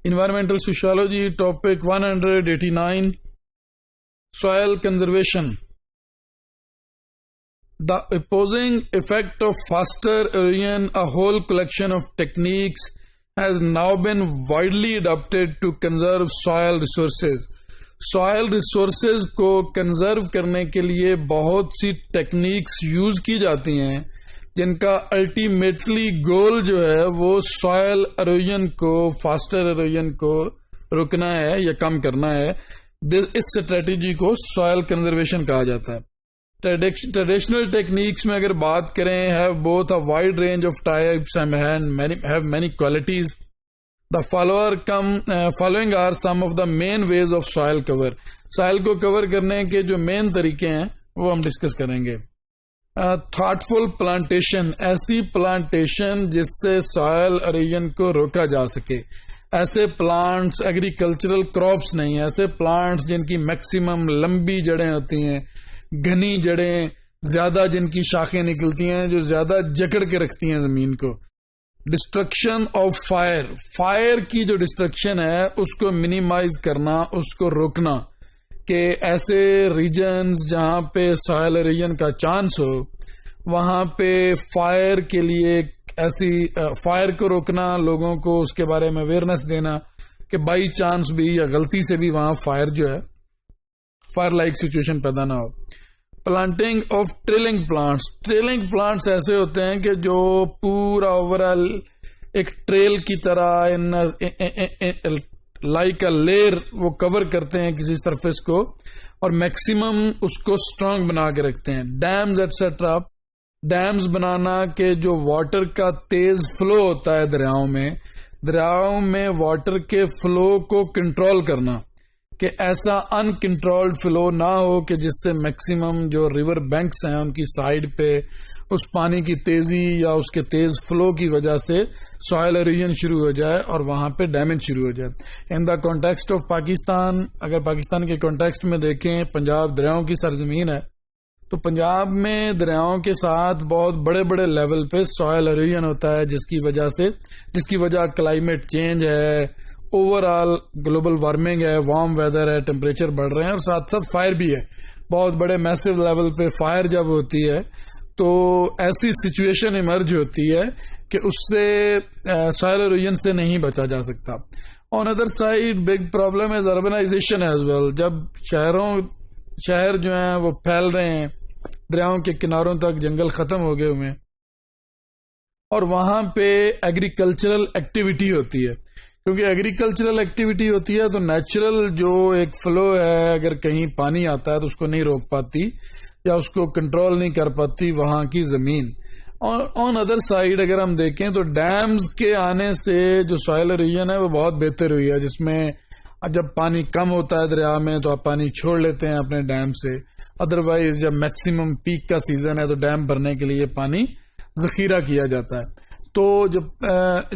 Environmental Sociology, topic 189, Soil Conservation. The opposing effect of faster erosion, a whole collection of techniques, has now been widely adopted to conserve soil resources. Soil resources کو conserve کرنے کے لیے بہت سی techniques use کی جاتی ہیں جن کا الٹیمیٹلی گول جو ہے وہ سوائل ایروژن کو، فاسٹر ایروژن کو روکنا ہے یا کم کرنا ہے. اس اسٹریٹجی کو سوائل کنزرویشن کہا جاتا ہے. ٹریڈیشنل ٹیکنیکس میں اگر بات کریں، have both a wide range of types and have many qualities. The following are some of the main ways of soil cover. سائل کو کور کرنے کے جو مین طریقے ہیں وہ ہم ڈسکس کریں گے. thoughtful plantation، ایسی پلانٹیشن جس سے سوائل ایروژن کو روکا جا سکے. ایسے پلانٹس ایگریکلچرل کراپس نہیں، ایسے پلانٹس جن کی میکسیمم لمبی جڑیں ہوتی ہیں، گھنی جڑیں، زیادہ جن کی شاخیں نکلتی ہیں، جو زیادہ جکڑ کے رکھتی ہیں زمین کو. ڈسٹرکشن آف فائر کی جو ڈسٹرکشن ہے اس کو منیمائز کرنا، اس کو روکنا، کہ ایسے ریجنز جہاں پہ سوائل ایروژن کا چانس ہو وہاں پہ فائر کے لیے ایسی فائر کو روکنا، لوگوں کو اس کے بارے میں اویئرنیس دینا کہ بائی چانس بھی یا غلطی سے بھی وہاں فائر جو ہے فائر لائک سچویشن پیدا نہ ہو. Planting of trailing plants. Trailing plants ایسے ہوتے ہیں کہ جو پورا اوورآل ایک ٹریل کی طرح لائک اے لیئر وہ کور کرتے ہیں کسی سرفیس کو اور میکسیمم اس کو اسٹرانگ بنا کے رکھتے ہیں. Dams etcetera. ڈیمز بنانا کہ جو واٹر کا تیز فلو ہوتا ہے دریاؤں میں واٹر کے فلو کو کنٹرول کرنا، کہ ایسا ان کنٹرولڈ فلو نہ ہو کہ جس سے میکسیمم جو ریور بینکس ہیں ان کی سائڈ پہ اس پانی کی تیزی یا اس کے تیز فلو کی وجہ سے سوائل ایروژن شروع ہو جائے اور وہاں پہ ڈیمیج شروع ہو جائے. ان دا کانٹیکسٹ آف پاکستان، اگر پاکستان کے کانٹیکسٹ میں دیکھیں، پنجاب دریاؤں کی سرزمین ہے، تو پنجاب میں دریاؤں کے ساتھ بہت بڑے بڑے لیول پہ سوائل ایروژن ہوتا ہے جس کی وجہ کلائمیٹ چینج ہے، اوور آل گلوبل وارمنگ ہے، وارم ویدر ہے، ٹیمپریچر بڑھ رہے ہیں، اور ساتھ ساتھ فائر بھی ہے. بہت بڑے میسو لیول پہ فائر جب ہوتی ہے تو ایسی سچویشن ایمرج ہوتی ہے کہ اس سے سوائل ایروژن سے نہیں بچا جا سکتا. On other side big problem is urbanisation as well. جب شہر جو ہیں وہ پھیل رہے ہیں، دریاؤں کے کناروں تک جنگل ختم ہو گئے ہوئے ہیں اور وہاں پہ ایگریکلچرل ایکٹیویٹی ہوتی ہے. کیونکہ ایگریکلچرل ایکٹیویٹی ہوتی ہے تو نیچرل جو ایک فلو ہے، اگر کہیں پانی آتا ہے تو اس کو نہیں روک پاتی یا اس کو کنٹرول نہیں کر پاتی وہاں کی زمین. آن ادر سائڈ اگر ہم دیکھیں تو ڈیمز کے آنے سے جو سوائل ایروژن ہے وہ بہت بہتر ہوئی ہے، جس میں جب پانی کم ہوتا ہے دریا میں تو آپ پانی چھوڑ لیتے ہیں اپنے ڈیم سے. ادروائز جب میکسیمم پیک کا سیزن ہے تو ڈیم بھرنے کے لیے پانی ذخیرہ کیا جاتا ہے. تو جب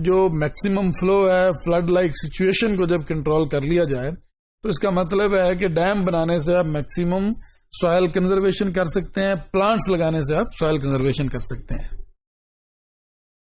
جو میکسیمم فلو ہے، فلڈ لائک سچویشن کو جب کنٹرول کر لیا جائے تو اس کا مطلب ہے کہ ڈیم بنانے سے آپ میکسیمم سوائل کنزرویشن کر سکتے ہیں، پلانٹس لگانے سے آپ سوائل کنزرویشن کر سکتے ہیں.